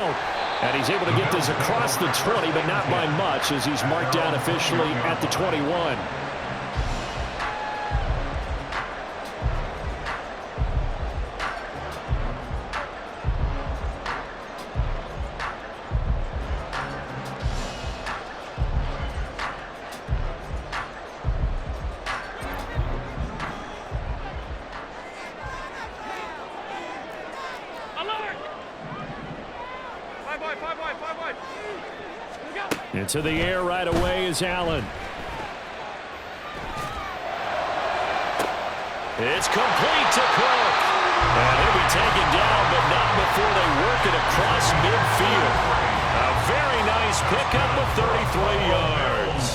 And he's able to get this across the 20, but not by much, as he's marked down officially at the 21. Into the air right away is Allen. It's complete to Cook. And he'll be taken down, but not before they work it across midfield. A very nice pickup of 33 yards.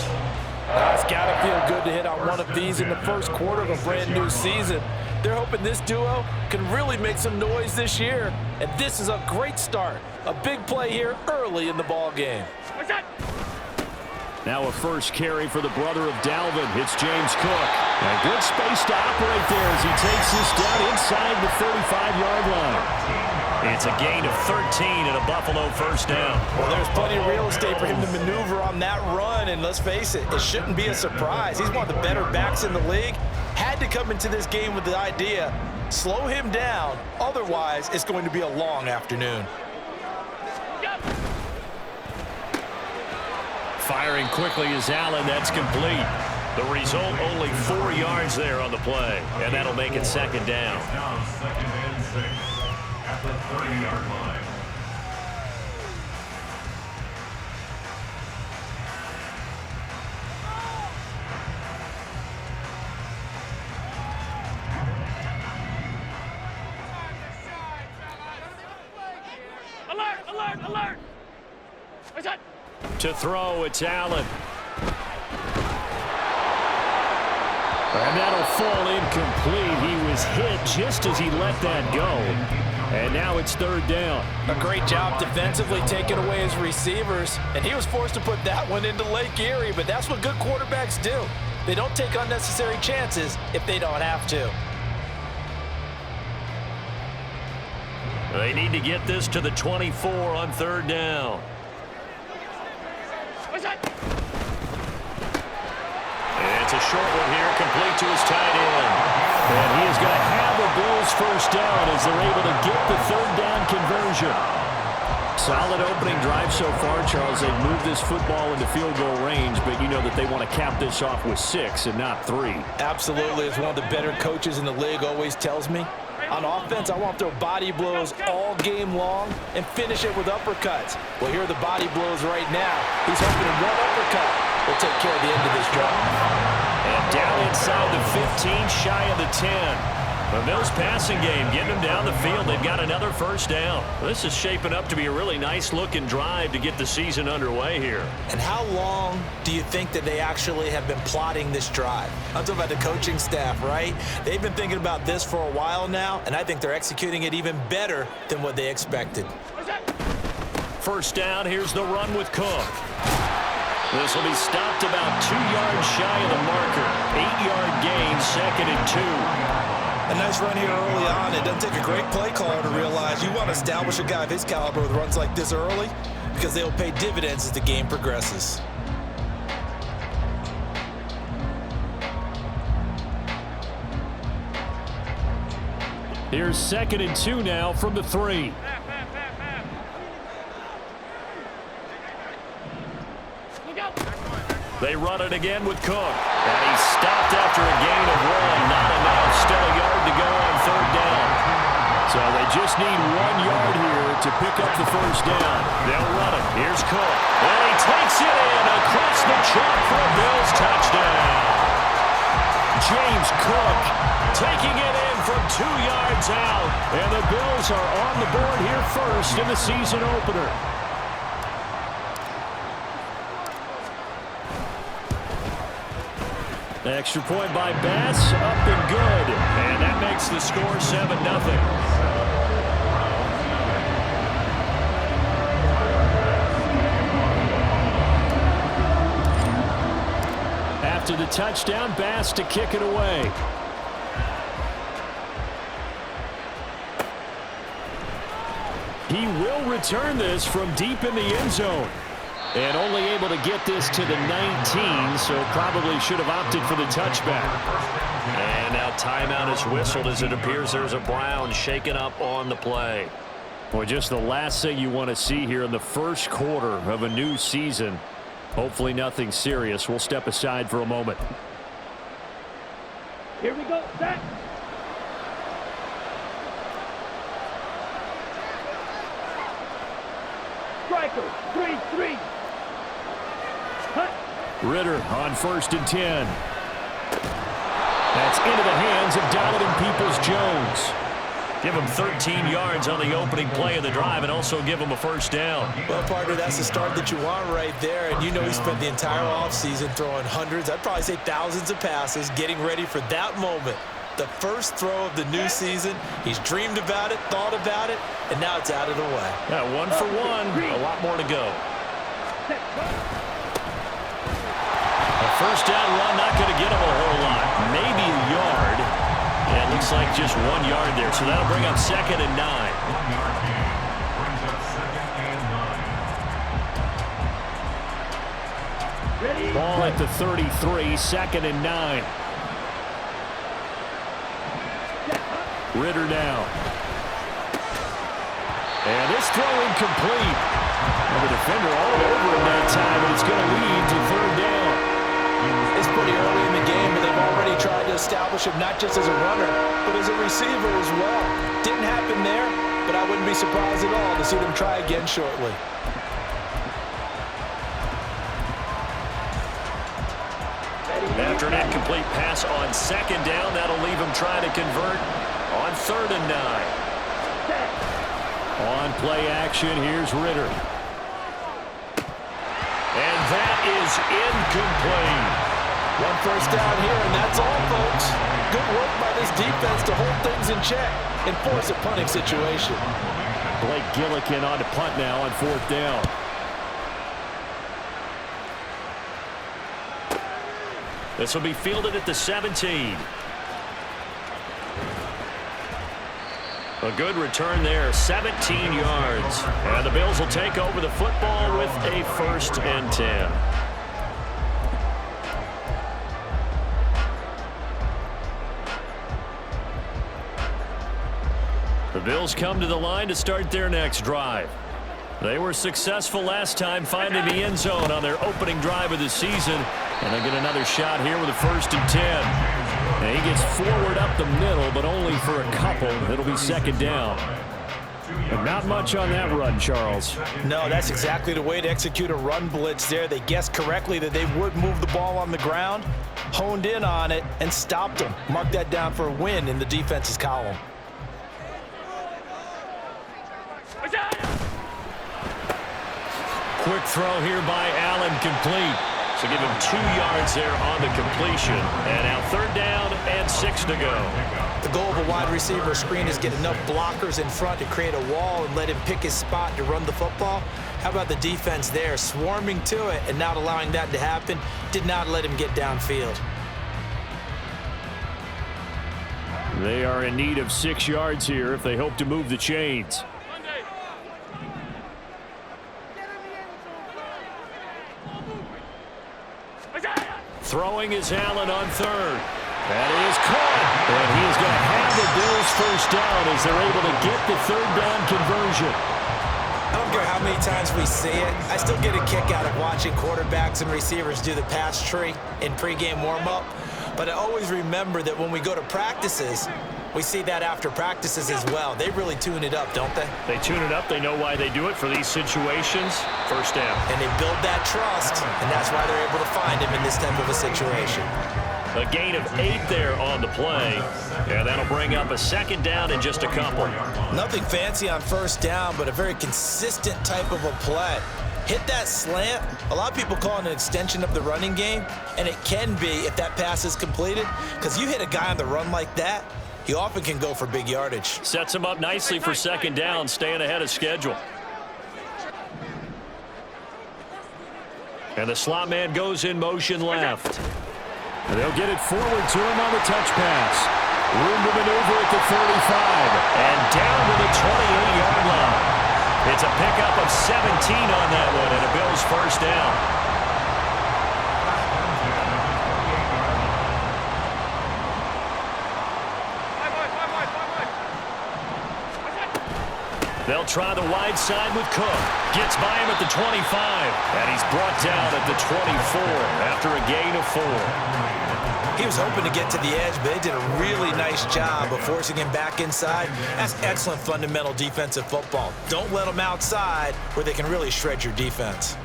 It's got to feel good to hit on one of these in the first quarter of a brand new season. They're hoping this duo can really make some noise this year. And this is a great start. A big play here early in the ball game. Now a first carry for the brother of Dalvin. It's James Cook. And good space to operate there as he takes this down inside the 35-yard line. It's a gain of 13 and a Buffalo first down. Well, there's plenty of real estate for him to maneuver on that run. And let's face it, it shouldn't be a surprise. He's one of the better backs in the league. Had to come into this game with the idea, slow him down. Otherwise, it's going to be a long afternoon. Firing quickly is Allen. That's complete. The result, only 4 yards there on the play. And that'll make it second down. Now second and 6 at the 30-yard line. Alert! Alert! To throw, it's Allen. And that'll fall incomplete. He was hit just as he let that go. And now it's third down. A great job defensively taking away his receivers. And he was forced to put that one into Lake Erie. But that's what good quarterbacks do. They don't take unnecessary chances if they don't have to. They need to get this to the 24 on third down. It's a short one here, complete to his tight end. And he is going to have the Bills first down as they're able to get the third down conversion. Solid opening drive so far, Charles. They've moved this football into field goal range, but you know that they want to cap this off with 6 and not 3. Absolutely. As one of the better coaches in the league always tells me, on offense, I want to throw body blows all game long and finish it with uppercuts. Well, here are the body blows right now. He's hoping one uppercut will take care of the end of this drive. And down inside the 15, shy of the 10. The Bills passing game, getting them down the field. They've got another first down. This is shaping up to be a really nice-looking drive to get the season underway here. And how long do you think that they actually have been plotting this drive? I'm talking about the coaching staff, right? They've been thinking about this for a while now, and I think they're executing it even better than what they expected. First down, here's the run with Cook. This will be stopped about 2 yards shy of the marker. 8-yard gain, 2nd and 2. A nice run here early on. It doesn't take a great play caller to realize you want to establish a guy of his caliber with runs like this early because they'll pay dividends as the game progresses. Here's 2nd and 2 now from the 3. They run it again with Cook. And he's stopped after a gain of 1. Not enough. Still a yard to go on third down. So they just need 1 yard here to pick up the first down. They'll run it. Here's Cook. And he takes it in across the chalk for a Bills touchdown. James Cook taking it in from 2 yards out. And the Bills are on the board here first in the season opener. Extra point by Bass, up and good. And that makes the score 7-0. After the touchdown, Bass to kick it away. He will return this from deep in the end zone. And only able to get this to the 19, so probably should have opted for the touchback. And now timeout is whistled as it appears there's a Brown shaken up on the play. Well, just the last thing you want to see here in the first quarter of a new season. Hopefully nothing serious. We'll step aside for a moment. Here we go, set. Striker, 3-3. Ritter on 1st and 10. That's into the hands of Donovan Peoples-Jones. Give him 13 yards on the opening play of the drive and also give him a first down. Well, partner, that's the start that you want right there. And you know he spent the entire offseason throwing hundreds, I'd probably say thousands of passes, getting ready for that moment. The first throw of the new season. He's dreamed about it, thought about it, and now it's out of the way. Yeah, 1 for 1, a lot more to go. A first down run, not going to get him a whole lot. Maybe a yard. And it looks like just 1 yard there. So that'll bring up 2nd and 9. 1 yard gain brings up 2nd and 9. Ball at the 33, 2nd and 9. Ritter now. And this throw incomplete. And the defender all over him that time, and it's going to lead to 3rd down. It's pretty early in the game, but they've already tried to establish him not just as a runner, but as a receiver as well. Didn't happen there, but I wouldn't be surprised at all to see them try again shortly. After an incomplete pass on 2nd down, that'll leave him trying to convert on 3rd and 9. On play action, here's Ritter. And that is incomplete. 1 first down here, and that's all, folks. Good work by this defense to hold things in check and force a punting situation. Blake Gillikin on to punt now on 4th down. This will be fielded at the 17. A good return there, 17 yards. And the Bills will take over the football with a 1st and 10. The Bills come to the line to start their next drive. They were successful last time finding the end zone on their opening drive of the season. And they get another shot here with a 1st and 10. And he gets forward up the middle, but only for a couple. It'll be 2nd down. And not much on that run, Charles. No, that's exactly the way to execute a run blitz there. They guessed correctly that they would move the ball on the ground, honed in on it, and stopped them. Mark that down for a win in the defense's column. Quick throw here by Allen, complete. So give him 2 yards there on the completion. And now 3rd down and 6 to go. The goal of a wide receiver screen is get enough blockers in front to create a wall and let him pick his spot to run the football. How about the defense there, swarming to it and not allowing that to happen? Did not let him get downfield. They are in need of 6 yards here if they hope to move the chains. Throwing is Allen on 3rd. That is caught. And he is going to have the Bills 1st down as they're able to get the 3rd down conversion. I don't care how many times we see it. I still get a kick out of watching quarterbacks and receivers do the pass tree in pregame warm-up. But I always remember that when we go to practices, we see that after practices as well. They really tune it up, don't they? They tune it up. They know why they do it for these situations. 1st down. And they build that trust, and that's why they're able to find him in this type of a situation. A gain of 8 there on the play. And that'll bring up a 2nd down in just a couple. Nothing fancy on 1st down, but a very consistent type of a play. Hit that slant. A lot of people call it an extension of the running game, and it can be if that pass is completed, because you hit a guy on the run like that, he often can go for big yardage. Sets him up nicely for 2nd down, staying ahead of schedule. And the slot man goes in motion left. And they'll get it forward to him on the touch pass. Room to maneuver at the 35. And down to the 28-yard line. It's a pickup of 17 on that one, and a Bills first down. They'll try the wide side with Cook. Gets by him at the 25. And he's brought down at the 24 after a gain of 4. He was hoping to get to the edge, but they did a really nice job of forcing him back inside. That's excellent fundamental defensive football. Don't let them outside where they can really shred your defense.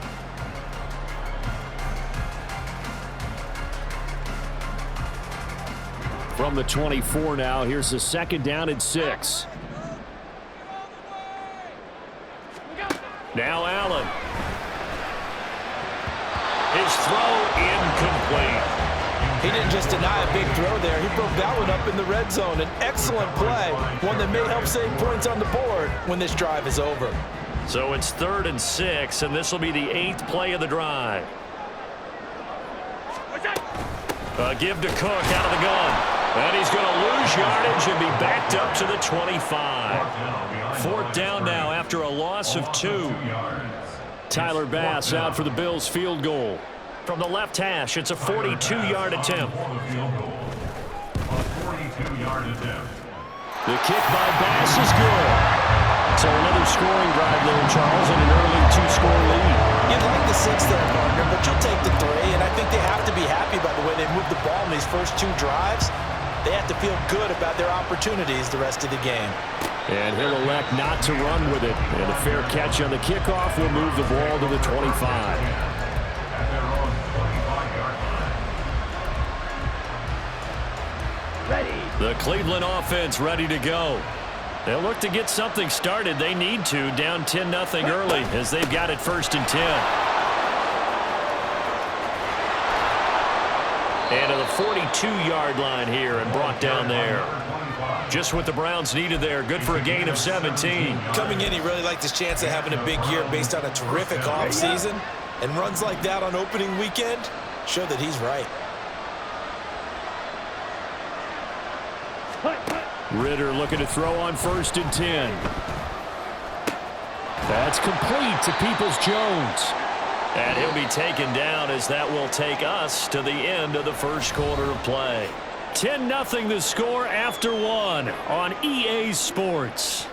From the 24 now, here's the second down and 6. Now Allen. His throw incomplete. He didn't just deny a big throw there. He broke that one up in the red zone. An excellent play, one that may help save points on the board when this drive is over. So it's 3rd and 6, and this will be the 8th play of the drive. Give to Cook out of the gun. And he's going to lose yardage and be backed up to the 25. 4th down now after a loss of 2. Tyler Bass out for the Bills field goal. From the left hash, it's a 42-yard attempt. The kick by Bass is good. So another scoring drive there, Charles, and an early 2-score lead. You'd like the 6 there, partner, but you'll take the 3, and I think they have to be happy by the way they moved the ball in these first 2 drives. They have to feel good about their opportunities the rest of the game. And he'll elect not to run with it. And a fair catch on the kickoff will move the ball to the 25. The Cleveland offense ready to go. They'll look to get something started. They need to, down 10-0 early as they've got it 1st and 10. And to the 42-yard line here and brought down there. Just what the Browns needed there. Good for a gain of 17. Coming in, he really liked his chance of having a big year based on a terrific offseason. And runs like that on opening weekend show that he's right. Ritter looking to throw on 1st and 10. That's complete to Peoples-Jones. And he'll be taken down as that will take us to the end of the first quarter of play. 10-0 the score after 1 on EA Sports.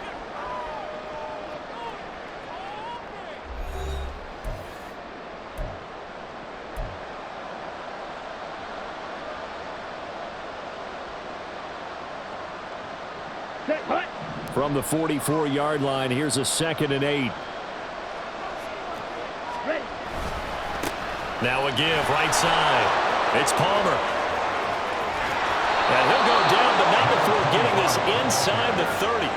From the 44-yard line, here's a 2nd and 8. Now a give, right side. It's Palmer. And he'll go down, but not before getting this inside the 30.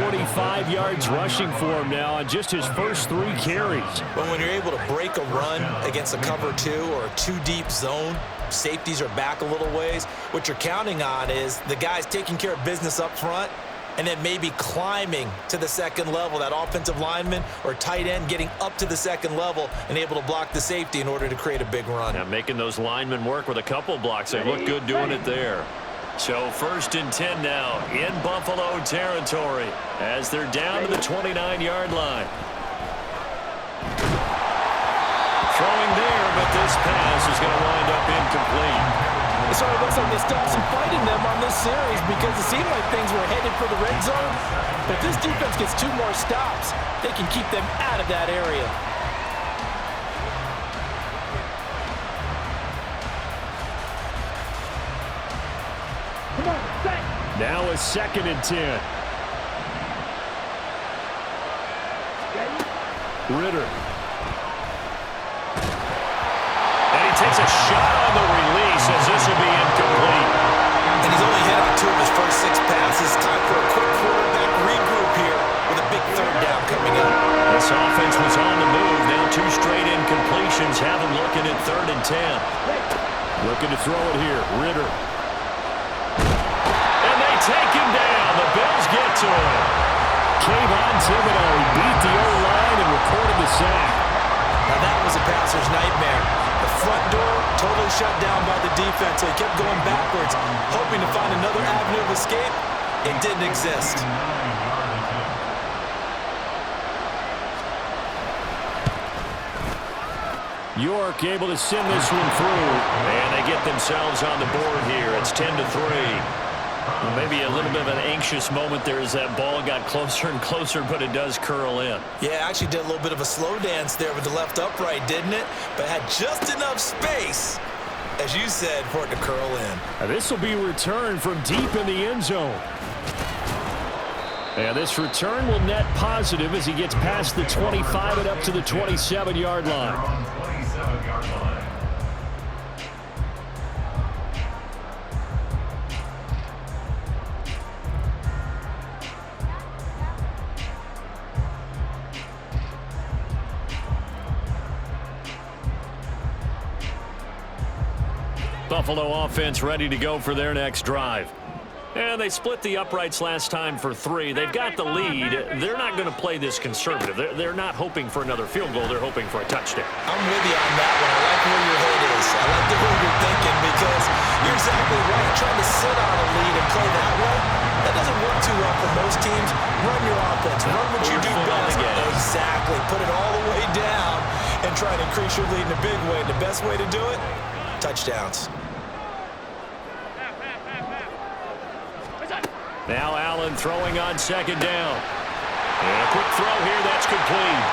45 yards rushing for him now on just his first 3 carries. But when you're able to break a run against a cover 2 or a 2-deep zone, safeties are back a little ways. What you're counting on is the guys taking care of business up front and then maybe climbing to the 2nd level, that offensive lineman or tight end getting up to the 2nd level and able to block the safety in order to create a big run. Yeah, making those linemen work with a couple blocks. They look good doing it there. So 1st and 10 now in Buffalo territory as they're down to the 29-yard line. Throwing there, but this pass is going to wind up incomplete. So it looks like they still have some fight in them on this series because it seemed like things were headed for the red zone. But if this defense gets 2 more stops, they can keep them out of that area. Now a 2nd and 10. Ritter. And he takes a shot on the release as this will be incomplete. And he's only hit on 2 of his first 6 passes. Time for a quick quarterback regroup here with a big 3rd down coming up. This offense was on the move. Now 2 straight incompletions have him looking at 3rd and 10. Looking to throw it here. Ritter. And they take him down. The Bills get to him. Kayvon Thibodeau beat the O-line and recorded the sack. Now that was a passer's nightmare. The front door totally shut down by the defense, so he kept going backwards, hoping to find another avenue of escape. It didn't exist. York able to send this one through, and they get themselves on the board here. It's 10-3. Well, maybe a little bit of an anxious moment there as that ball got closer and closer, but it does curl in. Yeah, actually did a little bit of a slow dance there with the left upright, didn't it? But had just enough space, as you said, for it to curl in. And this will be returned from deep in the end zone. And this return will net positive as he gets past the 25 and up to the 27-yard line. Buffalo offense ready to go for their next drive. And they split the uprights last time for 3. They've got the lead. They're not going to play this conservative. They're not hoping for another field goal. They're hoping for a touchdown. I'm with you on that one. I like where your head is. I like the way you're thinking because you're exactly right. Trying to sit on a lead and play that way, that doesn't work too well for most teams. Run your offense. Run what you do best. Exactly. Put it all the way down and try to increase your lead in a big way. And the best way to do it, touchdowns. Now Allen throwing on second down. And a quick throw here, that's complete.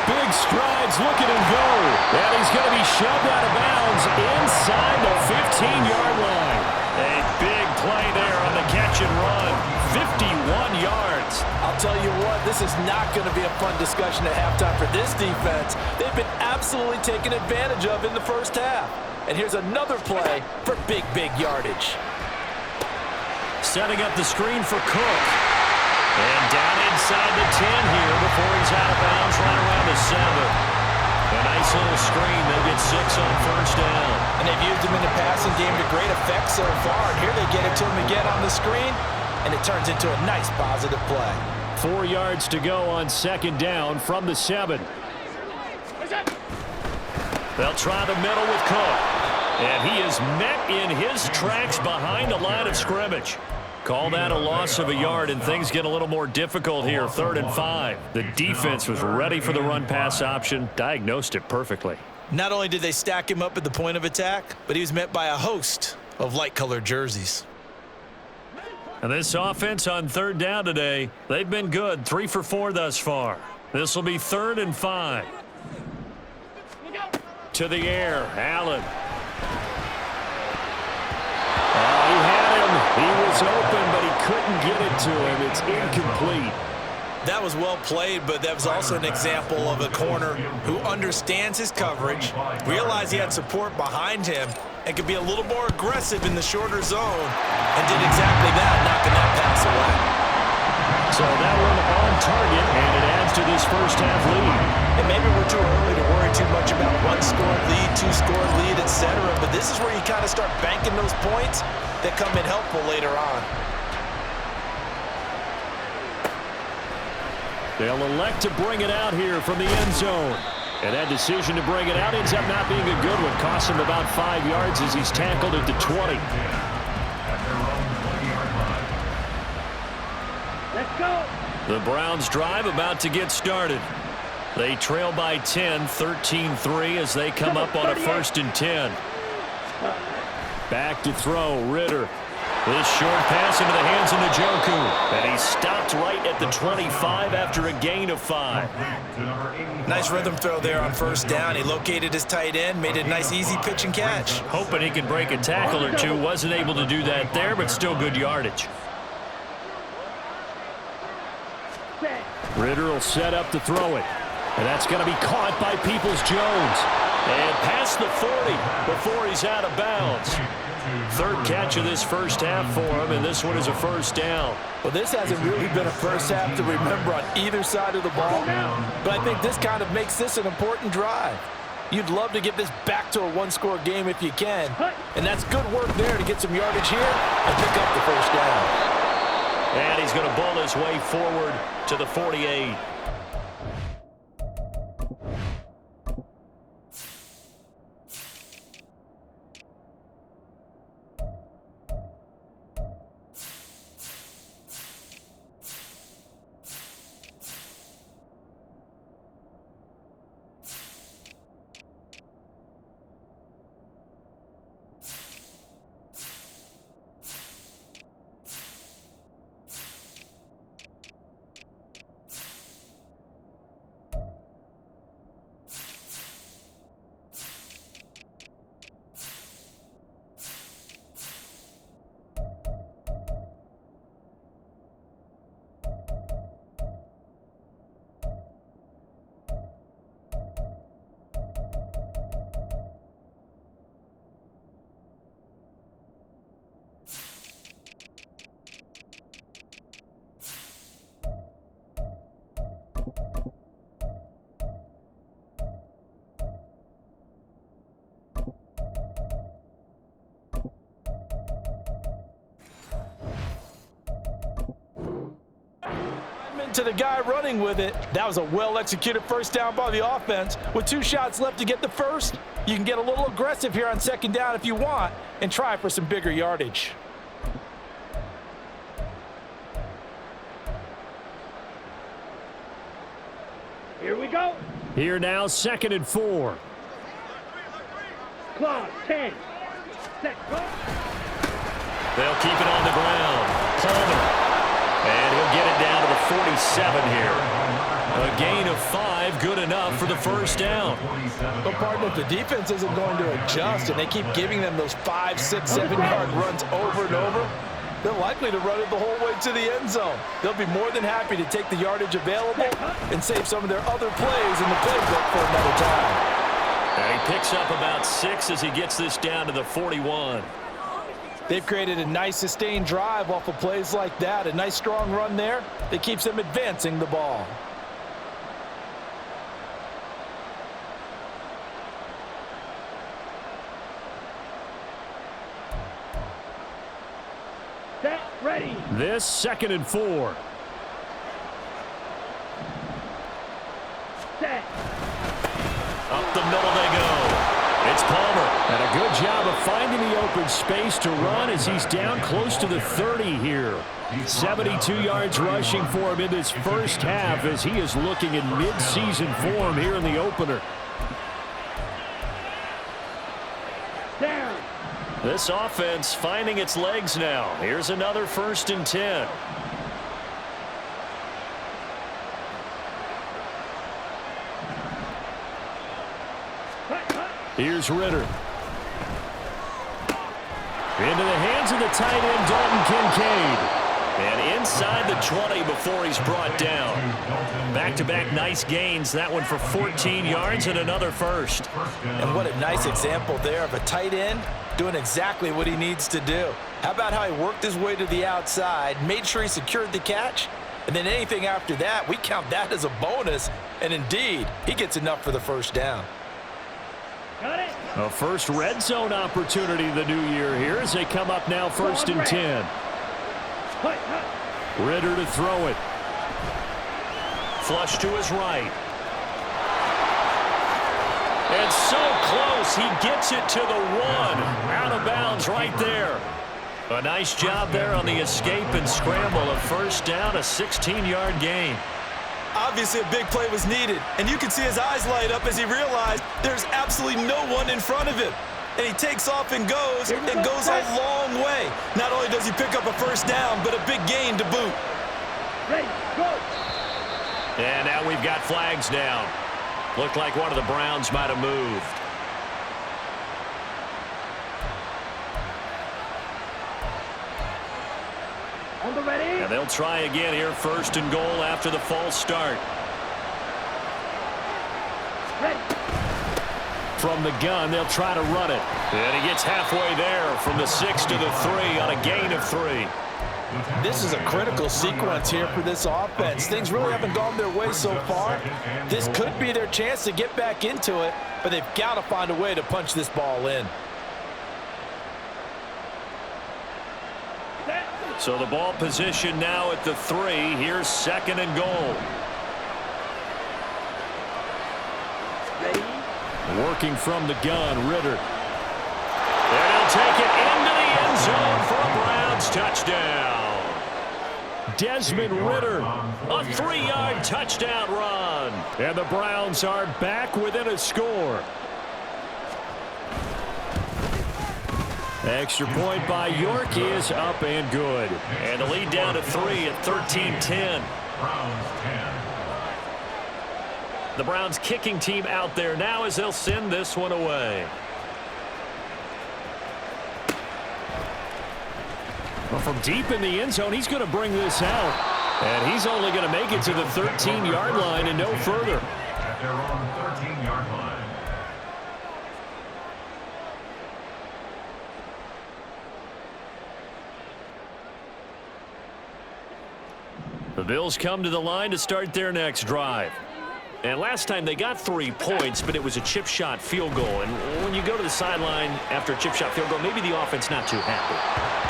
Big strides, look at him go. And he's going to be shoved out of bounds inside the 15-yard line. A big play there on the catch and run. 51 yards. I'll tell you what, this is not going to be a fun discussion at halftime for this defense. They've been absolutely taken advantage of in the first half. And here's another play for big yardage. Setting up the screen for Cook. And down inside the 10 here before he's out of bounds right around the 7. A nice little screen. They'll get 6 on first down. And they've used him in the passing game to great effect so far. And here they get it to him again on the screen, and it turns into a nice positive play. 4 yards to go on second down from the 7. They'll try the middle with Cook. And he is met in his tracks behind the line of scrimmage. Call that a loss of a yard, and things get a little more difficult here, 3rd and 5. The defense was ready for the run-pass option, diagnosed it perfectly. Not only did they stack him up at the point of attack, but he was met by a host of light-colored jerseys. And this offense on 3rd down today, they've been good, 3 for 4 thus far. This will be 3rd and 5. To the air, Allen. He had him. He was open, but he couldn't get it to him. It's incomplete. That was well played, but that was also an example of a corner who understands his coverage, realized he had support behind him, and could be a little more aggressive in the shorter zone, and did exactly that, knocking that pass away. So that one on target, and it adds to this first half lead. And maybe we're too early to worry too much about one-score lead, two-score lead, etc., but this is where you kind of start banking those points that come in helpful later on. They'll elect to bring it out here from the end zone. And that decision to bring it out ends up not being a good one. Costs him about 5 yards as he's tackled at the 20. Let's go. The Browns drive about to get started. They trail by 10, 13-3 as they come up on a 1st and 10. Back to throw, Ritter. This short pass into the hands of Njoku. And he stopped right at the 25 after a gain of 5. Nice rhythm throw there on first down. He located his tight end, made a nice easy pitch and catch. Hoping he can break a tackle or two. Wasn't able to do that there, but still good yardage. Ritter will set up to throw it. And that's going to be caught by Peoples-Jones. And past the 40 before he's out of bounds. 3rd catch of this first half for him, and this one is a first down. Well, this hasn't really been a first half to remember on either side of the ball, but I think this kind of makes this an important drive. You'd love to get this back to a one-score game if you can, and that's good work there to get some yardage here and pick up the first down. And he's going to bull his way forward to the 48. to the guy running with it. That was a well-executed first down by the offense. With 2 shots left to get the first, you can get a little aggressive here on second down if you want and try for some bigger yardage. Here we go. Here now, 2nd and 4. Clock, 10. Set, go. They'll keep it on the ground. Palmer. And he'll get it down to the 47 here. A gain of 5, good enough for the first down. But partner, if the defense isn't going to adjust and they keep giving them those 5, 6, 7-yard runs over and over, they're likely to run it the whole way to the end zone. They'll be more than happy to take the yardage available and save some of their other plays in the playbook for another time. And he picks up about 6 as he gets this down to the 41. They've created a nice sustained drive off of plays like that. A nice strong run there that keeps them advancing the ball. Set, ready. This 2nd and 4. Set. Up the middle they go. It's Palmer. And a good job of finding the open space to run as he's down close to the 30 here. 72 yards rushing for him in this first half as he is looking in mid-season form here in the opener. Down. This offense finding its legs now. Here's another 1st and 10. Here's Ritter. Into the hands of the tight end, Dalton Kincaid. And inside the 20 before he's brought down. Back-to-back nice gains. That one for 14 yards and another first. And what a nice example there of a tight end doing exactly what he needs to do. How about how he worked his way to the outside, made sure he secured the catch, and then anything after that, we count that as a bonus. And indeed, he gets enough for the first down. Got it. A first red zone opportunity the new year here as they come up now 1st and 10. Ritter to throw it. Flush to his right. And so close, he gets it to the 1. Out of bounds right there. A nice job there on the escape and scramble. A first down, a 16-yard gain. Obviously, a big play was needed, and you can see his eyes light up as he realized there's absolutely no one in front of him. And he takes off and goes a long way. Not only does he pick up a first down, but a big gain to boot. Ready, go. And now we've got flags down. Looked like one of the Browns might have moved. On the ready. And they'll try again here, 1st and goal after the false start. Ready. From the gun, they'll try to run it. And he gets halfway there from the 6 to the 3 on a gain of 3. This is a critical sequence here for this offense. Things really haven't gone their way so far. This could be their chance to get back into it, but they've got to find a way to punch this ball in. So the ball position now at the 3. Here's 2nd and goal. Ready. Working from the gun, Ritter. And he'll take it into the end zone for a Browns touchdown. Desmond Ritter, a 3-yard touchdown run. And the Browns are back within a score. Extra point by York is up and good. And the lead down to 3 at 13-10. Browns 10. The Browns kicking team out there now as they'll send this one away. Well, from deep in the end zone, he's going to bring this out. And he's only going to make it to the 13-yard line and no further. At their own 13-yard line. The Bills come to the line to start their next drive. And last time they got 3 points, but it was a chip shot field goal. And when you go to the sideline after a chip shot field goal, maybe the offense not too happy.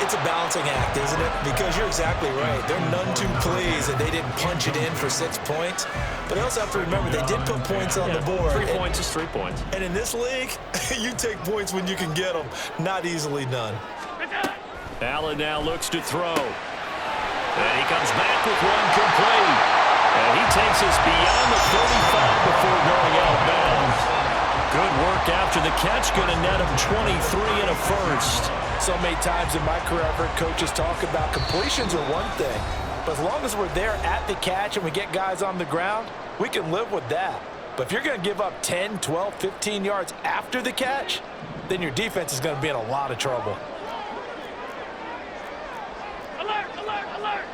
It's a balancing act, isn't it? Because you're exactly right. They're none too pleased that they didn't punch it in for 6 points. But I also have to remember they did put points on the board. 3 points is 3 points. And in this league, you take points when you can get them. Not easily done. Allen now looks to throw. And he comes back with one complete. And he takes us beyond the 35 before going out of bounds. Good work after the catch. Going to net him 23 and a first. So many times in my career, I've heard coaches talk about completions are one thing. But as long as we're there at the catch and we get guys on the ground, we can live with that. But if you're going to give up 10, 12, 15 yards after the catch, then your defense is going to be in a lot of trouble. Alert, alert, alert.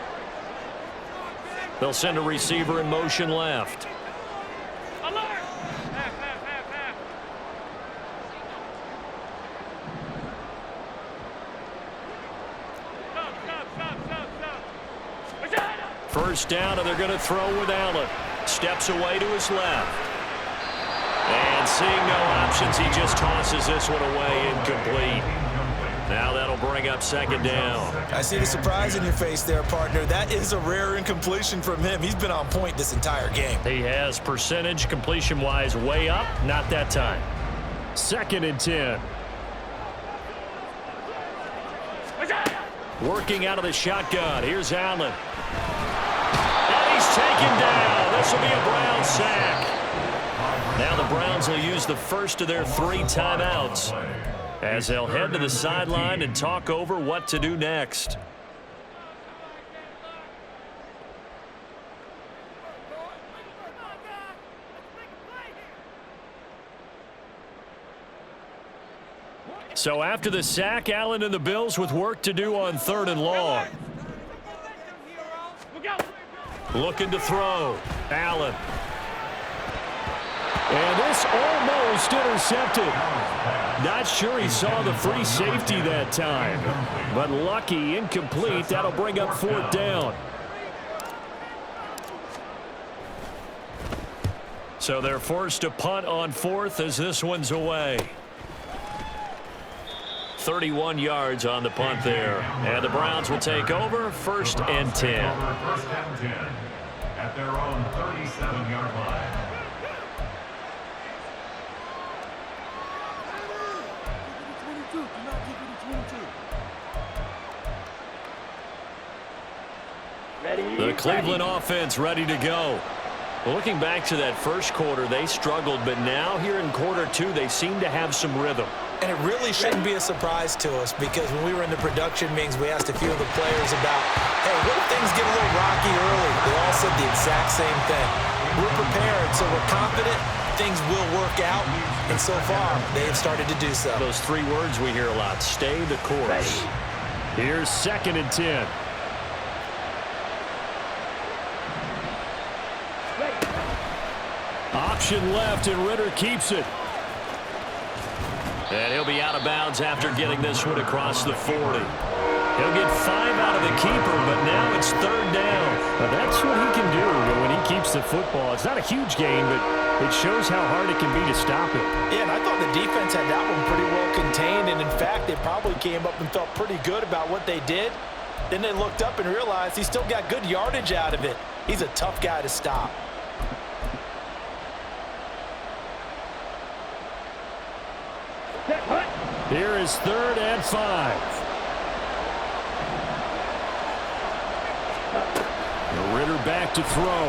They'll send a receiver in motion left. Alert. Half, half, half, half. Stop. First down, and they're going to throw with Allen. Steps away to his left. And seeing no options, he just tosses this one away, incomplete. Now that'll bring up second down. I see the surprise in your face there, partner. That is a rare incompletion from him. He's been on point this entire game. He has percentage completion-wise way up, not that time. 2nd and 10. Working out of the shotgun. Here's Allen. And he's taken down. This will be a Brown sack. Now the Browns will use the first of their 3 timeouts as they'll head to the sideline and talk over what to do next. So after the sack, Allen and the Bills with work to do on 3rd and long. Looking to throw. Allen. And this almost intercepted. Not sure he saw the free safety that time. But lucky, incomplete. That'll bring up 4th down. So they're forced to punt on 4th as this one's away. 31 yards on the punt there. And the Browns will take over 1st and 10. First and 10 at their own 37-yard line. The Cleveland offense ready to go. Looking back to that first quarter, they struggled, but now here in quarter 2, they seem to have some rhythm. And it really shouldn't be a surprise to us because when we were in the production meetings, we asked a few of the players about, hey, what if things get a little rocky early? They all said the exact same thing. We're prepared, so we're confident things will work out, and so far, they have started to do so. Those 3 words we hear a lot, stay the course. Here's 2nd and 10. Option left, and Ritter keeps it. And he'll be out of bounds after getting this one across the 40. He'll get 5 out of the keeper, but now it's 3rd down. Well, that's what he can do when he keeps the football. It's not a huge gain, but it shows how hard it can be to stop it. Yeah, and I thought the defense had that one pretty well contained, and in fact, they probably came up and felt pretty good about what they did. Then they looked up and realized he still got good yardage out of it. He's a tough guy to stop. Here is 3rd and 5. Ritter back to throw.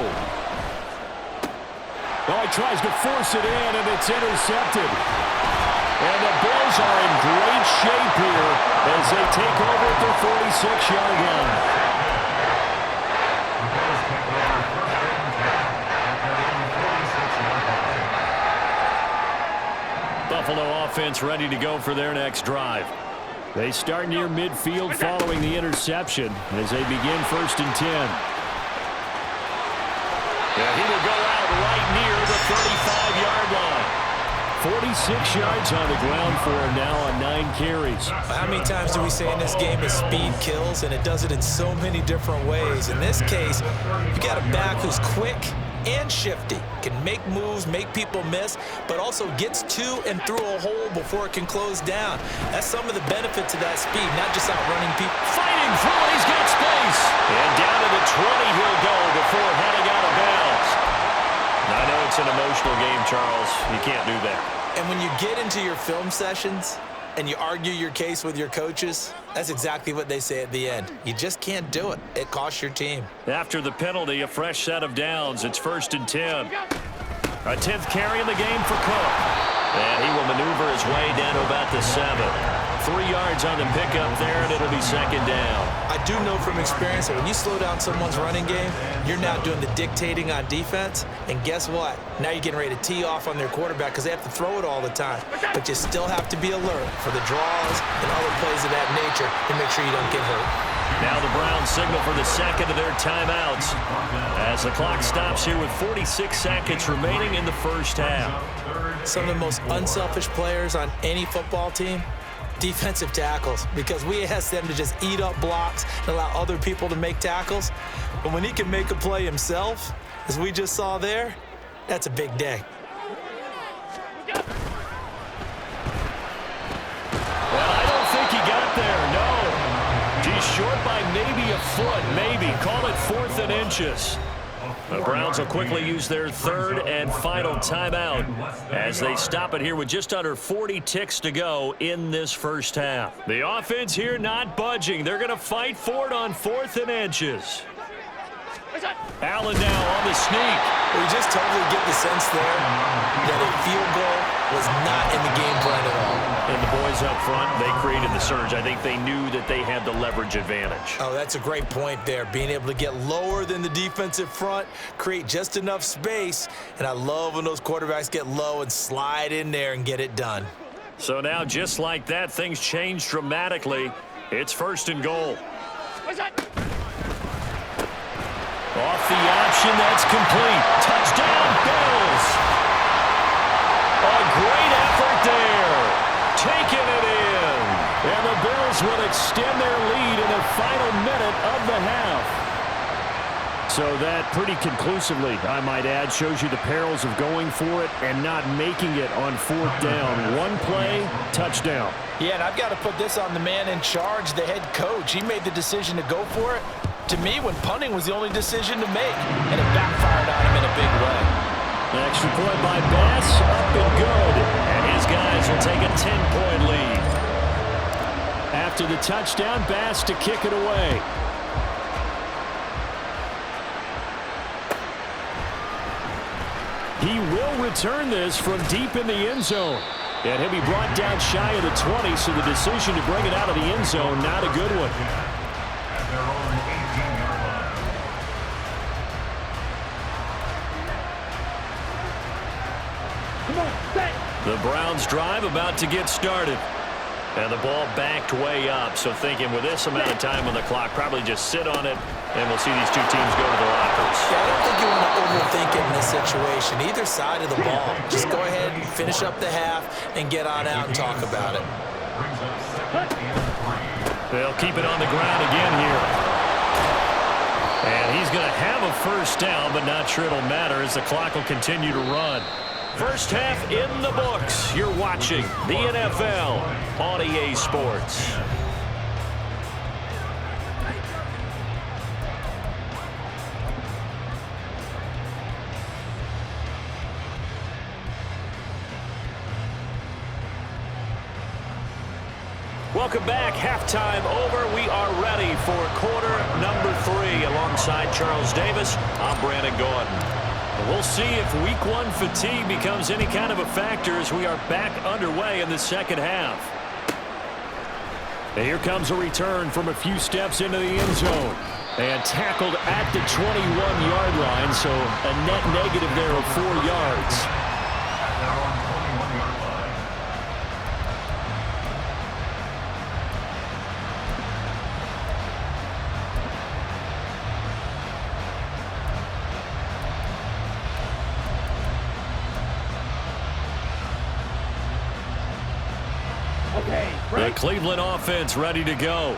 Oh, he tries to force it in, and it's intercepted. And the Bills are in great shape here as they take over at their 46-yard line. Buffalo offense ready to go for their next drive. They start near midfield following the interception as they begin 1st and 10. Yeah, he will go out right near the 35-yard line. 46 yards on the ground for him now on 9 carries. How many times do we say in this game is speed kills, and it does it in so many different ways. In this case, you got a back who's quick, and shifty. Can make moves, make people miss, but also gets to and through a hole before it can close down. That's some of the benefits of that speed, not just outrunning people. Fighting through, he's got space. And down to the 20 he'll go before heading out of bounds. I know it's an emotional game, Charles. You can't do that. And when you get into your film sessions and you argue your case with your coaches, that's exactly what they say at the end. You just can't do it. It costs your team. After the penalty, a fresh set of downs. It's 1st and 10. A 10th carry in the game for Cook. And he will maneuver his way down to about the 7. 3 yards on the pickup there, and it'll be 2nd down. I do know from experience that when you slow down someone's running game, you're now doing the dictating on defense. And guess what? Now you're getting ready to tee off on their quarterback because they have to throw it all the time. But you still have to be alert for the draws and other plays of that nature to make sure you don't get hurt. Now the Browns signal for the 2nd of their timeouts as the clock stops here with 46 seconds remaining in the first half. Some of the most unselfish players on any football team, defensive tackles, because we ask them to just eat up blocks and allow other people to make tackles. But when he can make a play himself, as we just saw there, that's a big day. Well, I don't think he got there, no. He's short by maybe a foot, maybe. Call it 4th and inches. The Browns will quickly use their 3rd and final timeout as they stop it here with just under 40 ticks to go in this first half. The offense here not budging. They're going to fight for it on 4th and inches. Allen now on the sneak. We just totally get the sense there that a field goal was not in the game plan at all. And the boys up front, they created the surge. I think they knew that they had the leverage advantage. Oh, that's a great point there. Being able to get lower than the defensive front, create just enough space. And I love when those quarterbacks get low and slide in there and get it done. So now, just like that, things change dramatically. It's 1st and goal. Off the option, that's complete. Touchdown, Bills. A great effort there. Taking it in. And the Bills will extend their lead in the final minute of the half. So that pretty conclusively, I might add, shows you the perils of going for it and not making it on 4th down. One play, touchdown. Yeah, and I've got to put this on the man in charge, the head coach. He made the decision to go for it. To me, when punting was the only decision to make, and it backfired on him in a big way. Extra point by Bass, up and good. And his guys will take a 10-point lead. After the touchdown, Bass to kick it away. He will return this from deep in the end zone. And he'll be brought down shy of the 20, so the decision to bring it out of the end zone, not a good one. At their own 18-yard line. The Browns drive about to get started. And the ball backed way up. So thinking with this amount of time on the clock, probably just sit on it, and we'll see these two teams go to the lockers. Yeah, I don't think you want to overthink it in this situation. Either side of the ball. Just go ahead and finish up the half and get on out and talk about it. They'll keep it on the ground again here. And he's going to have a first down, but not sure it'll matter as the clock will continue to run. First half in the books. You're watching the NFL on EA Sports. Welcome back. Halftime over. We are ready for quarter number 3. Alongside Charles Davis, I'm Brandon Gordon. We'll see if week 1 fatigue becomes any kind of a factor as we are back underway in the second half. And here comes a return from a few steps into the end zone. And tackled at the 21-yard line, so a net negative there of 4 yards. At their own 21-yard line. The Cleveland offense ready to go.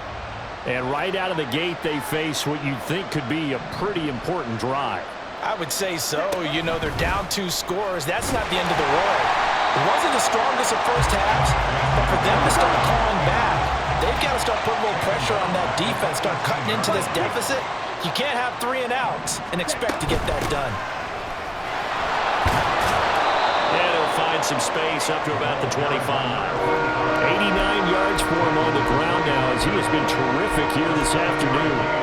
And right out of the gate, they face what you'd think could be a pretty important drive. I would say so. You know, they're down 2 scores. That's not the end of the world. It wasn't the strongest of first halves, but for them to start calling back, they've got to start putting a little pressure on that defense, start cutting into this deficit. You can't have 3 and outs and expect to get that done. And he'll find some space up to about the 25. 89 yards for him on the ground now as he has been terrific here this afternoon.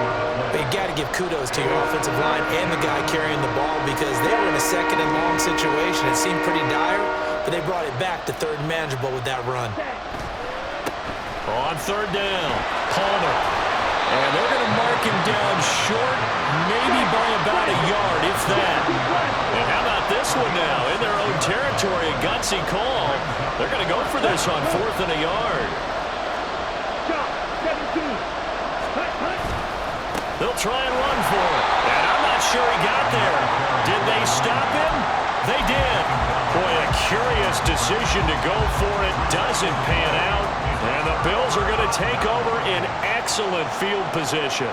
You've got to give kudos to your offensive line and the guy carrying the ball because they were in a second and long situation. It seemed pretty dire, but they brought it back to third and manageable with that run. On third down, Palmer. And they're going to mark him down short, maybe by about a yard, if that. And how about this one now? In their own territory, a gutsy call. They're going to go for this on 4th and a yard. They'll try and run for it. And I'm not sure he got there. Did they stop him? They did. Boy, a curious decision to go for it. Doesn't pan out. And the Bills are going to take over in excellent field position.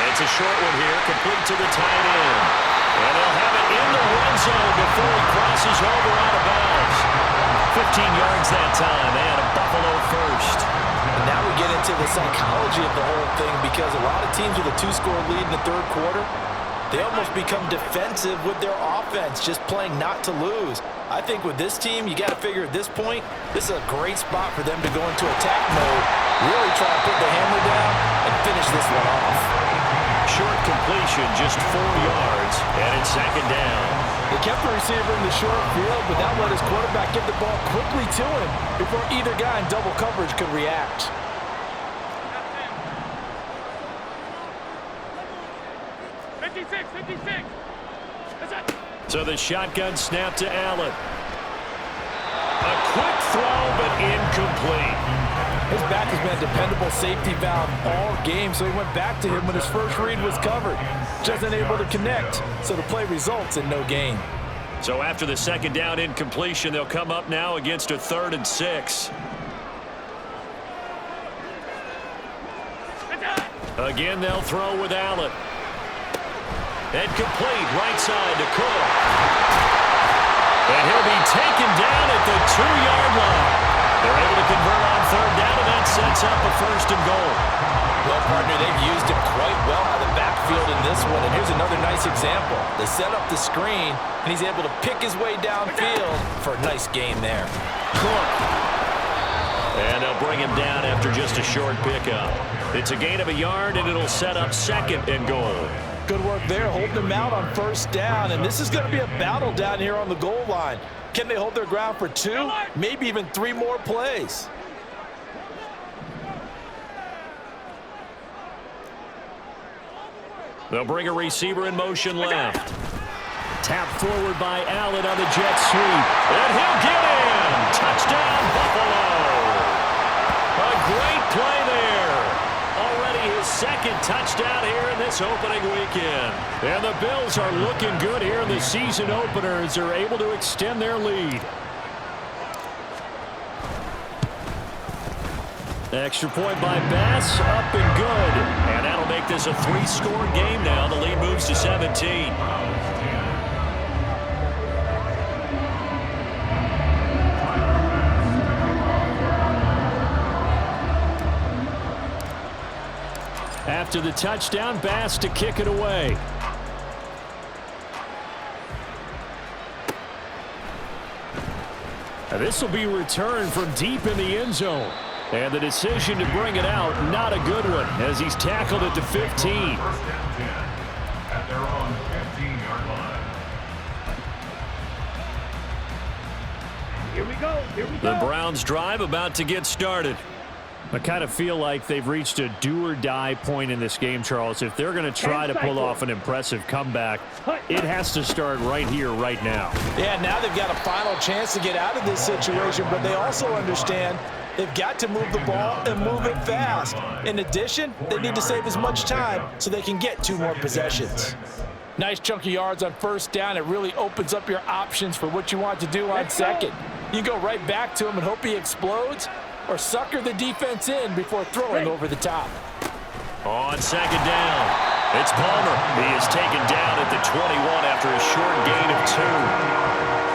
It's a short one here, complete to the tight end. And they'll have it in the red zone before he crosses over out of bounds. 15 yards that time, and a Buffalo first. And now we get into the psychology of the whole thing because a lot of teams with a 2-score lead in the third quarter, they almost become defensive with their offense, just playing not to lose. I think with this team, you got to figure at this point, this is a great spot for them to go into attack mode, really try to put the hammer down and finish this one off. Short completion, just 4 yards, and it's second down. They kept the receiver in the short field, but that let his quarterback get the ball quickly to him before either guy in double coverage could react. So the shotgun snap to Allen. A quick throw, but incomplete. His back has been a dependable safety valve all game, so he went back to him when his first read was covered. Just unable to connect, so the play results in no gain. So after the second down incompletion, they'll come up now against a 3rd and 6. Again, they'll throw with Allen. And complete, right side to Cook. And he'll be taken down at the 2-yard line. They're able to convert on third down, and that sets up a 1st and goal. Well, partner, they've used him quite well out of the backfield in this one, and here's another nice example. They set up the screen, and he's able to pick his way downfield for a nice gain there. Cook. And they'll bring him down after just a short pickup. It's a gain of a yard, and it'll set up 2nd and goal. Good work there, holding them out on 1st down, and this is going to be a battle down here on the goal line. Can they hold their ground for 2, maybe even 3 more plays? They'll bring a receiver in motion left. Tap forward by Allen on the jet sweep. And he'll get in. Touchdown, Buffalo. A great play there. Already his 2nd touchdown here in this opening weekend. And the Bills are looking good here in the season opener as they're able to extend their lead. Extra point by Bass, up and good. And that'll make this a 3-score game now. The lead moves to 17. After the touchdown, Bass to kick it away. And this will be returned from deep in the end zone. And the decision to bring it out, not a good one, as he's tackled at the 15. 1st and 10 at their own 15-yard line. Here we go. Here we go. The Browns drive about to get started. I kind of feel like they've reached a do-or-die point in this game, Charles. If they're going to try to pull off an impressive comeback, it has to start right here, right now. Yeah, now they've got a final chance to get out of this situation, but they also understand they've got to move the ball and move it fast. In addition, they need to save as much time so they can get 2 more possessions. Nice chunk of yards on 1st down. It really opens up your options for what you want to do on 2nd. You go right back to him and hope he explodes, or sucker the defense in before throwing over the top. On 2nd down. It's Palmer. He is taken down at the 21 after a short gain of 2.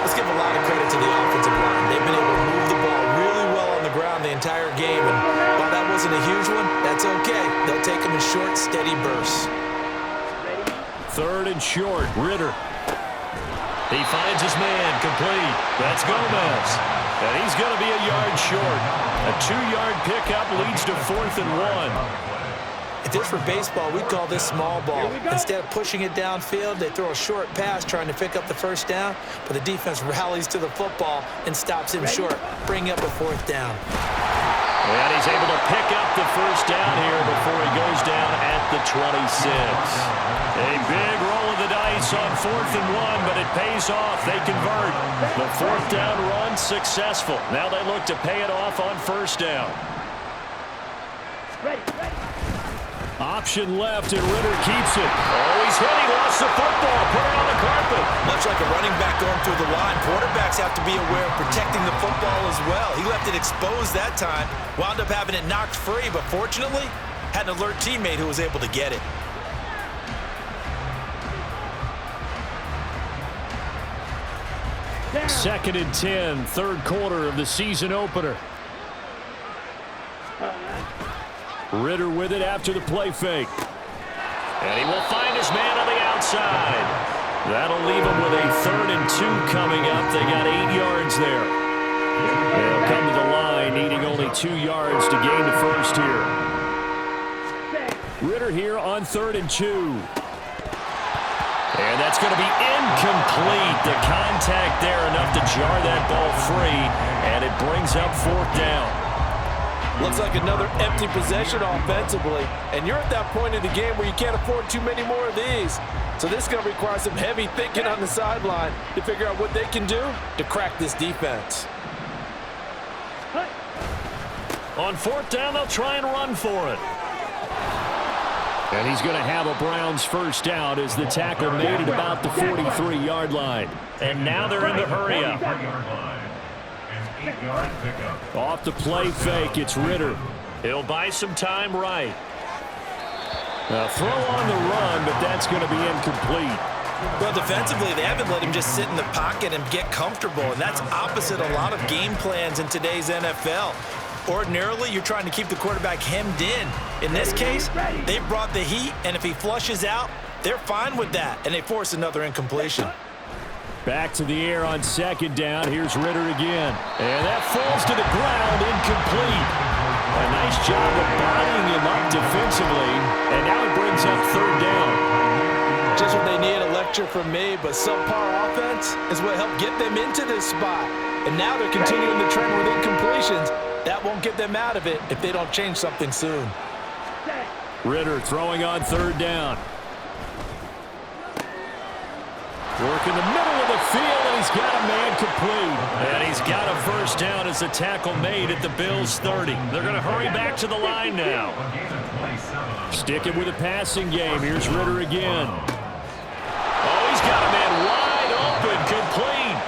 Let's give a lot of credit to the offensive line. They've been able to move the ball really well on the ground the entire game. And while that wasn't a huge one, that's okay. They'll take them in short, steady bursts. 3rd and short. Ritter. He finds his man. Complete. That's Gomez. And he's going to be a yard short. A 2-yard pickup leads to 4th and 1. If this were baseball, we'd call this small ball. Instead of pushing it downfield, they throw a short pass trying to pick up the 1st down, but the defense rallies to the football and stops him short, bringing up a 4th down. And he's able to pick up the 1st down here before he goes down at the 26. A big roll of the dice on 4th and 1, but it pays off. They convert. The 4th down run successful. Now they look to pay it off on 1st down. Option left, and Ritter keeps it. Oh, he's hit. He lost the football. Put it on the carpet. Much like a running back going through the line, quarterbacks have to be aware of protecting the football as well. He left it exposed that time, wound up having it knocked free, but fortunately, had an alert teammate who was able to get it. Second and 10, 3rd quarter of the season opener. Ritter with it after the play fake. And he will find his man on the outside. That'll leave him with a 3rd and 2 coming up. They got 8 yards there. They'll come to the line, needing only 2 yards to gain the 1st here. Ritter here on 3rd and 2. And that's going to be incomplete. The contact there enough to jar that ball free, and it brings up 4th down. Looks like another empty possession offensively, and you're at that point in the game where you can't afford too many more of these. So this is going to require some heavy thinking on the sideline to figure out what they can do to crack this defense. On 4th down, they'll try and run for it. And he's going to have a Browns 1st down as the tackle made at about the 43-yard line. And now they're in the hurry up. Off the play fake, it's Ritter. He'll buy some time right. A throw on the run, but that's going to be incomplete. Well, defensively, they haven't let him just sit in the pocket and get comfortable, and that's opposite a lot of game plans in today's NFL. Ordinarily, you're trying to keep the quarterback hemmed in. In this case, they brought the heat, and if he flushes out, they're fine with that, and they force another incompletion. Back to the air on 2nd down. Here's Ritter again. And that falls to the ground, incomplete. A nice job of bodying him up defensively. And now it brings up 3rd down. Just what they need, a lecture from me, but subpar offense is what helped get them into this spot. And now they're continuing the trend with incompletions. That won't get them out of it if they don't change something soon. Ritter throwing on 3rd down. Work in the middle of the field, and he's got a man complete. And he's got a 1st down as the tackle made at the Bills' 30. They're going to hurry back to the line now. Sticking with the passing game. Here's Ritter again. Oh, he's got a man wide open, complete.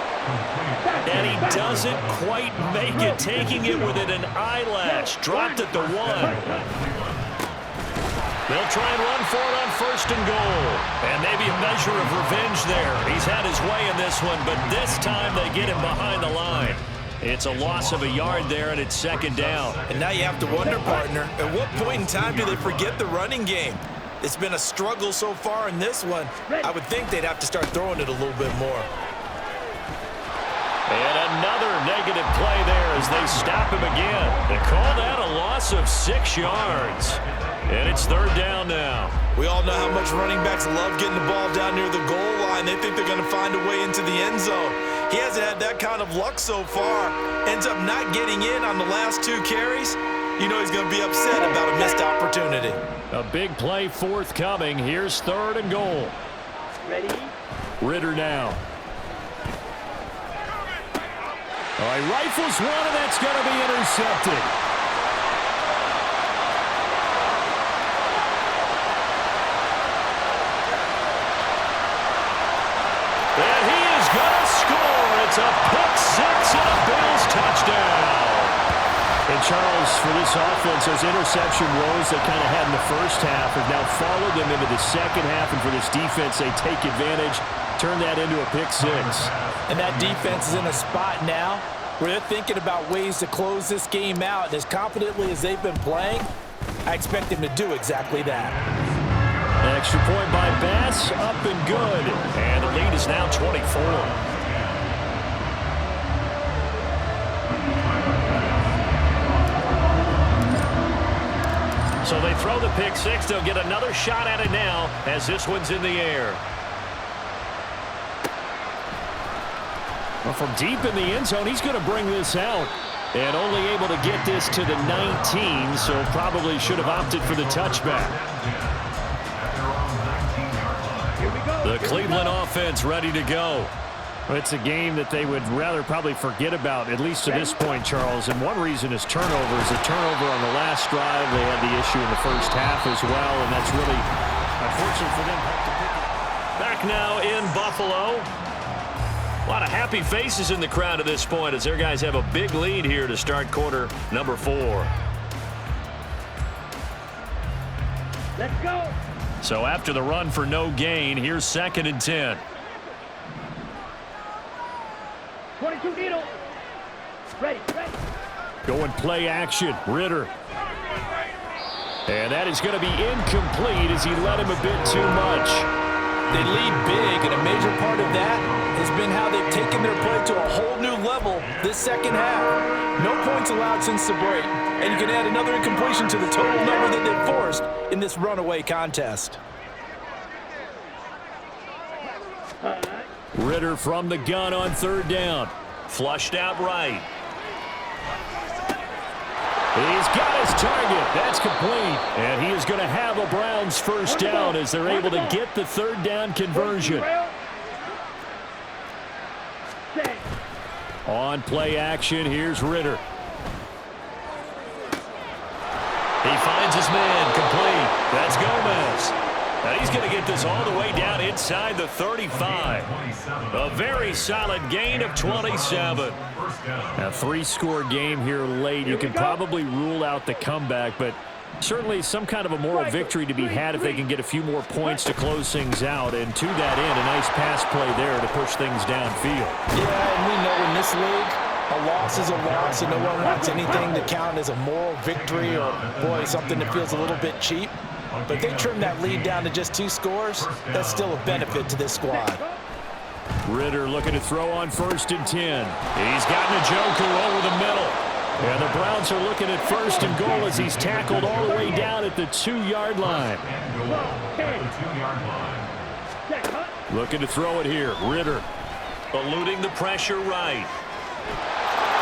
And he doesn't quite make it, taking it within an eyelash. Dropped at the 1. They'll try and run for it on 1st and goal. And maybe a measure of revenge there. He's had his way in this one, but this time they get him behind the line. It's a loss of a yard there, and it's 2nd down. And now you have to wonder, partner, at what point in time do they forget the running game? It's been a struggle so far in this one. I would think they'd have to start throwing it a little bit more. And another negative play there as they stop him again. They call that a loss of 6 yards. And it's 3rd down now. We all know how much running backs love getting the ball down near the goal line. They think they're going to find a way into the end zone. He hasn't had that kind of luck so far. Ends up not getting in on the last 2 carries. You know he's going to be upset about a missed opportunity. A big play forthcoming. Here's 3rd and goal. Ready? Ritter now. All right, rifles one, and that's going to be intercepted. And he is going to score. It's a pick 6 and a Bills touchdown. And Charles, for this offense, those interception woes they kind of had in the first half have now followed them into the second half, and for this defense, they take advantage, turn that into a pick six. And that defense is in a spot now where they're thinking about ways to close this game out. And as confidently as they've been playing, I expect them to do exactly that. An extra point by Bass, up and good. And the lead is now 24. So they throw the pick six. They'll get another shot at it now as this one's in the air. Well, from deep in the end zone, he's going to bring this out. And only able to get this to the 19, so probably should have opted for the touchback. The Cleveland offense ready to go. Well, it's a game that they would rather probably forget about, at least to this point, Charles. And one reason is turnovers. A turnover on the last drive. They had the issue in the first half as well, and that's really unfortunate for them. Back now in Buffalo. A lot of happy faces in the crowd at this point as their guys have a big lead here to start quarter number 4. Let's go. So after the run for no gain, here's 2nd and 10. 22 needle. Ready. Going play action. Ritter. And that is going to be incomplete as he led him a bit too much. They lead big, and a major part of that has been how they've taken their play to a whole new level this second half. No points allowed since the break, and you can add another incompletion to the total number that they've forced in this runaway contest. Ritter from the gun on 3rd down. Flushed out right. He's got his target. That's complete. And he is going to have a Browns first down as they're able to get the 3rd down conversion. On play action, here's Ritter. He finds his man complete. That's Gomez. And he's going to get this all the way down inside the 35. A very solid gain of 27. A 3-score game here late. You can probably rule out the comeback, but certainly some kind of a moral victory to be had if they can get a few more points to close things out. And to that end, a nice pass play there to push things downfield. Yeah, and we know in this league, a loss is a loss, and no one wants anything to count as a moral victory or, boy, something that feels a little bit cheap. But if they trim that lead down to just 2 scores, that's still a benefit to this squad. Ritter looking to throw on 1st and 10. He's got Njoku over the middle. And the Browns are looking at 1st and goal as he's tackled all the way down at the 2-yard line. Looking to throw it here. Ritter. Eluding the pressure right.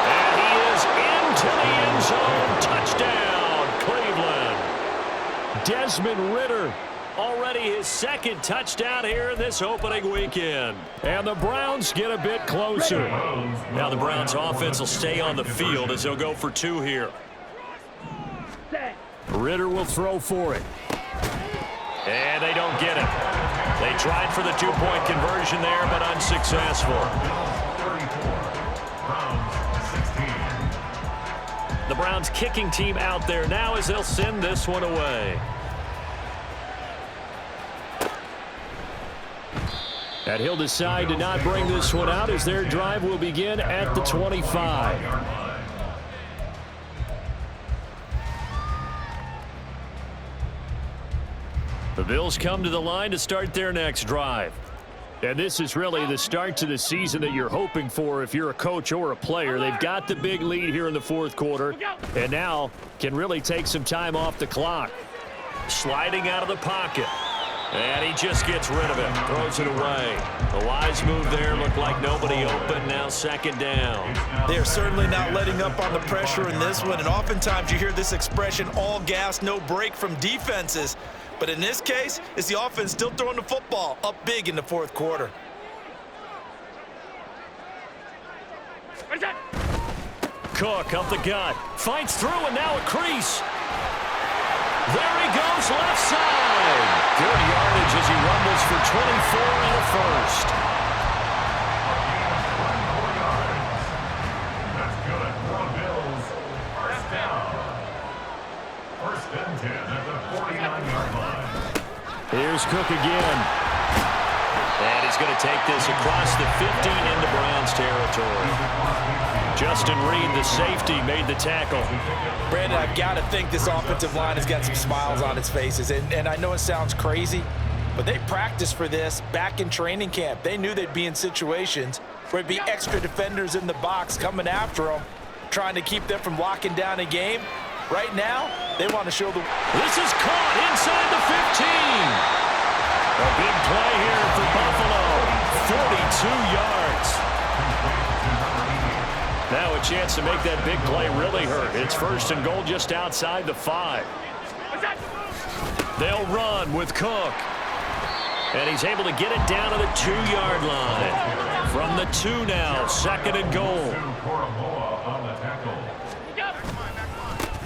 And he is into the end zone. Touchdown, Cleveland. Desmond Ritter. Already his 2nd touchdown here in this opening weekend. And the Browns get a bit closer. Now the Browns offense will stay on the field as they'll go for 2 here. Ritter will throw for it. And they don't get it. They tried for the 2-point conversion there, but unsuccessful. The Browns kicking team out there now as they'll send this one away. And he'll decide to not bring this one out as their drive will begin at the 25. The Bills come to the line to start their next drive. And this is really the start to the season that you're hoping for if you're a coach or a player. They've got the big lead here in the 4th quarter, and now can really take some time off the clock. Sliding out of the pocket. And he just gets rid of it. Throws it away. A wise move there. Looked like nobody open. Now 2nd down. They're certainly not letting up on the pressure in this one. And oftentimes you hear this expression, all gas, no break from defenses. But in this case, it's the offense still throwing the football up big in the 4th quarter. Cook up the gut. Fights through and now a crease. There he goes left side. Good yardage as he rumbles for 24 and a 1st. That's good for the Bills. 1st down. Here's Cook again. And he's going to take this across the 50 into Browns territory. Justin Reed, the safety, made the tackle. Brandon, I've got to think this offensive line has got some smiles on its faces. And I know it sounds crazy, but they practiced for this back in training camp. They knew they'd be in situations where there'd be extra defenders in the box coming after them, trying to keep them from locking down a game. Right now, they want to show the... This is caught inside the 15. A big play here for Buffalo. 42 yards. Now a chance to make that big play really hurt. It's first and goal just outside the 5. They'll run with Cook. And he's able to get it down to the 2-yard line. From the 2 now, second and goal.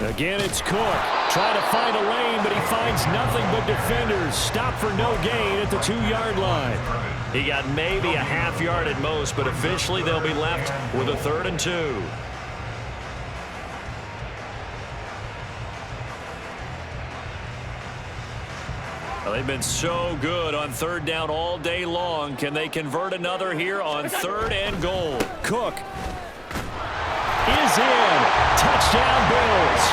Again, it's Cook. Trying to find a lane, but he finds nothing but defenders. Stop for no gain at the 2-yard line. He got maybe a half yard at most, but officially they'll be left with a 3rd and 2. Well, they've been so good on 3rd down all day long. Can they convert another here on 3rd and goal? Cook is in. Touchdown, Bills.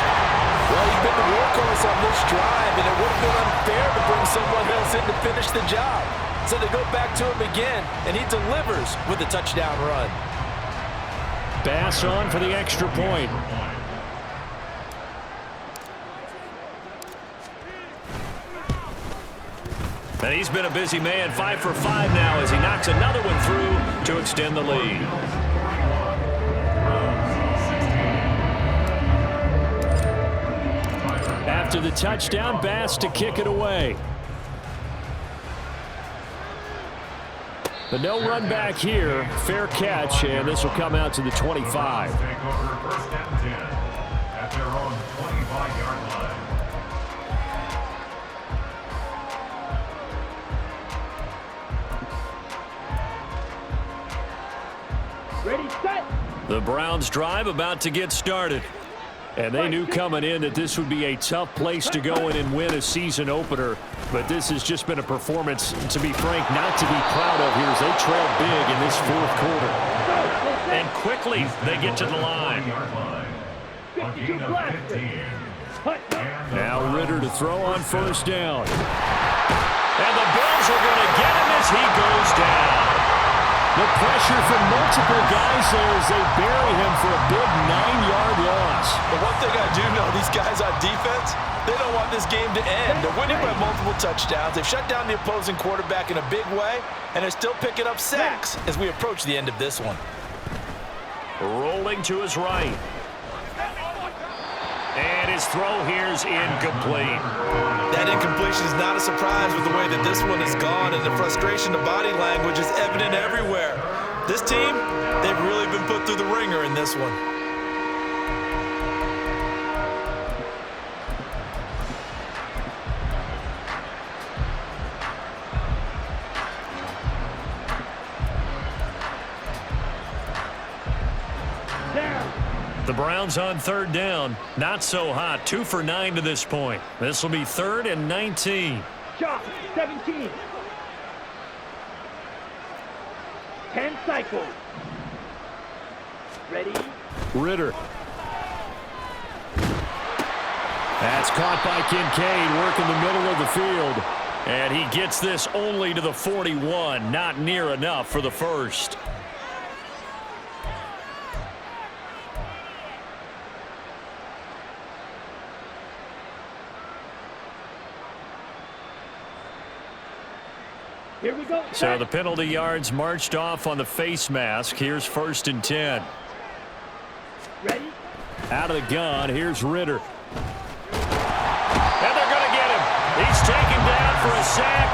Well, he's been the workhorse on this drive, and it would have been unfair to bring someone else in to finish the job. So they go back to him again, and he delivers with a touchdown run. Bass on for the extra point. And he's been a busy man, 5 for 5 now as he knocks another one through to extend the lead. After the touchdown, Bass to kick it away. But no run back here. Fair catch, and this will come out to the 25. Take over 1st and 10 at their own 25-yard line. Ready, set. The Browns drive about to get started. And they knew coming in that this would be a tough place to go in and win a season opener. But this has just been a performance, to be frank, not to be proud of here as they trail big in this 4th quarter. And quickly they get to the line. Now Ritter to throw on 1st down. And the Bills are going to get him as he goes down. The pressure from multiple guys there as they bury him for a big 9-yard loss. But one thing I do know, these guys on defense, they don't want this game to end. They're winning by multiple touchdowns. They've shut down the opposing quarterback in a big way, and they're still picking up sacks as we approach the end of this one. Rolling to his right. And his throw here's incomplete. That incompletion is not a surprise with the way that this one has gone, and the frustration of body language is evident everywhere. This team, they've really been put through the ringer in this one. The Browns on 3rd down. Not so hot. 2 for 9 to this point. This will be 3rd and 19. Shot, 17. 10 cycles. Ready? Ritter. That's caught by Kincaid, working the middle of the field. And he gets this only to the 41. Not near enough for the 1st. Here we go. So the penalty yards marched off on the face mask. Here's 1st and 10. Ready? Out of the gun, here's Ritter. And they're going to get him. He's taken down for a sack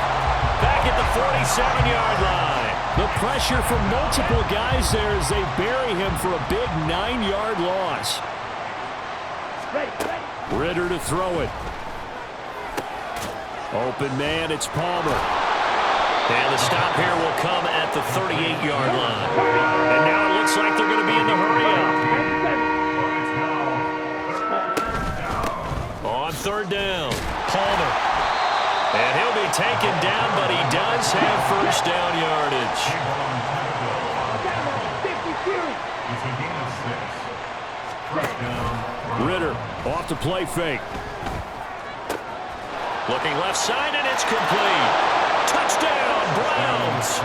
back at the 47-yard line. The pressure from multiple guys there as they bury him for a big 9-yard loss. Ready, ready. Ritter to throw it. Open man, it's Palmer. And the stop here will come at the 38-yard line. And now it looks like they're going to be in the hurry-up. On 3rd down, Palmer. And he'll be taken does have first down yardage. It's a gain of 6. First down. Ritter off the play fake. Looking left side, and it's complete. Touchdown, Browns.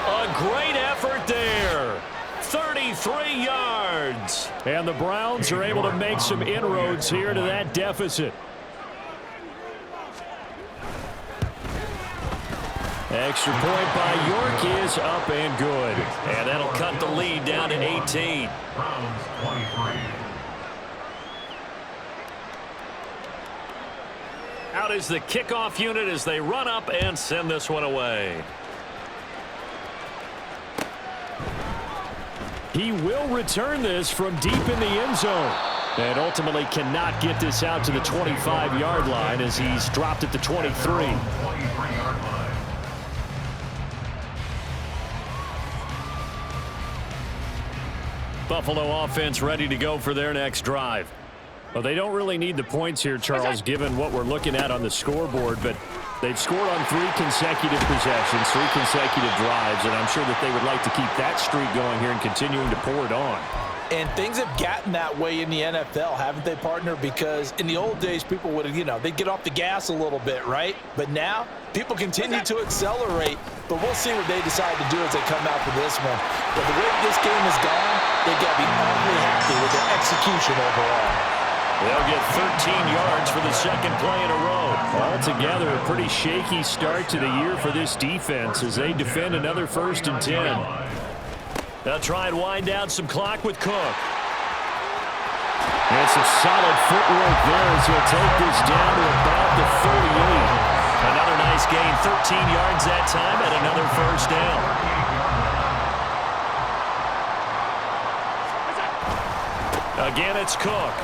A great effort there. 33 yards. And the Browns are able to make some inroads here to that deficit. Extra point by York is up and good. And that'll cut the lead down to 18. Browns 23. Out is the kickoff unit as they run up and send this one away. He will return this from deep in the end zone. And ultimately cannot get this out to the 25-yard line as he's dropped at the 23. 23-yard line. Buffalo offense ready to go for their next drive. Well, they don't really need the points here, Charles, given what we're looking at on the scoreboard, but they've scored on 3 consecutive possessions, 3 consecutive drives, and I'm sure that they would like to keep that streak going here and continuing to pour it on. And things have gotten that way in the NFL, haven't they, partner? Because in the old days, people would, they'd get off the gas a little bit, right? But now, people continue to accelerate, but we'll see what they decide to do as they come out for this one. But the way this game has gone, they've got to be awfully happy with their execution overall. They'll get 13 yards for the second play in a row. Altogether, a pretty shaky start to the year for this defense as they defend another 1st and 10. They'll try and wind down some clock with Cook. And some solid footwork there as he'll take this down to about the 38. Another nice gain, 13 yards that time, and another first down. Again, it's Cook.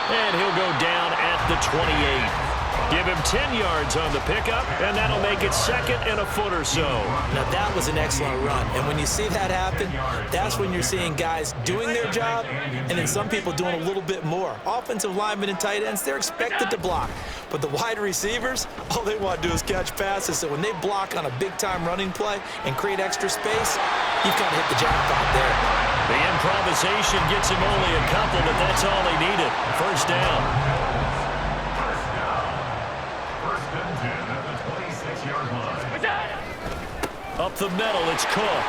And he'll go down at the 28. Give him 10 yards on the pickup, and that'll make it 2nd and a foot or so. Now, that was an excellent run. And when you see that happen, that's when you're seeing guys doing their job and then some people doing a little bit more. Offensive linemen and tight ends, they're expected to block. But the wide receivers, all they want to do is catch passes. So when they block on a big-time running play and create extra space, you've got to hit the jackpot there. The improvisation gets him only a couple, but that's all he needed. First down. Up the middle, it's Cook.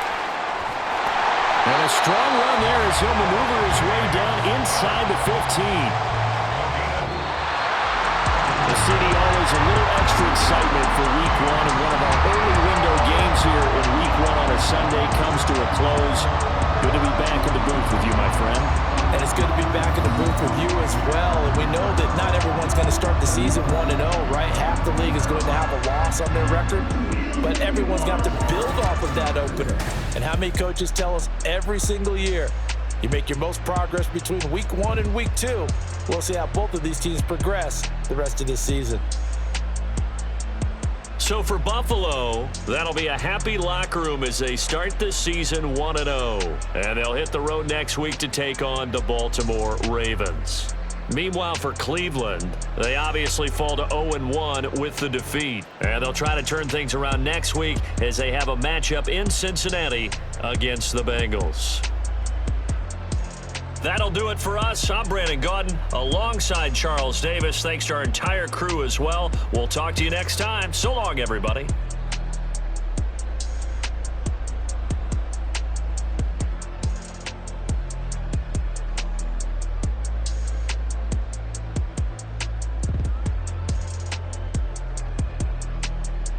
And a strong run there as he'll maneuver his way down inside the 15. The city always a little extra excitement for Week 1, and one of our early window games here in Week 1 on a Sunday comes to a close. Good to be back in the booth with you, my friend. And it's good to be back in the booth with you as well. And we know that not everyone's going to start the season 1-0, right? Half the league is going to have a loss on their record. But everyone's got to build off of that opener. And how many coaches tell us every single year, you make your most progress between Week 1 and Week 2. We'll see how both of these teams progress the rest of this season. So for Buffalo, that'll be a happy locker room as they start the season 1-0. And they'll hit the road next week to take on the Baltimore Ravens. Meanwhile, for Cleveland, they obviously fall to 0-1 with the defeat. And they'll try to turn things around next week as they have a matchup in Cincinnati against the Bengals. That'll do it for us. I'm Brandon Gaudin alongside Charles Davis. Thanks to our entire crew as well. We'll talk to you next time. So long, everybody.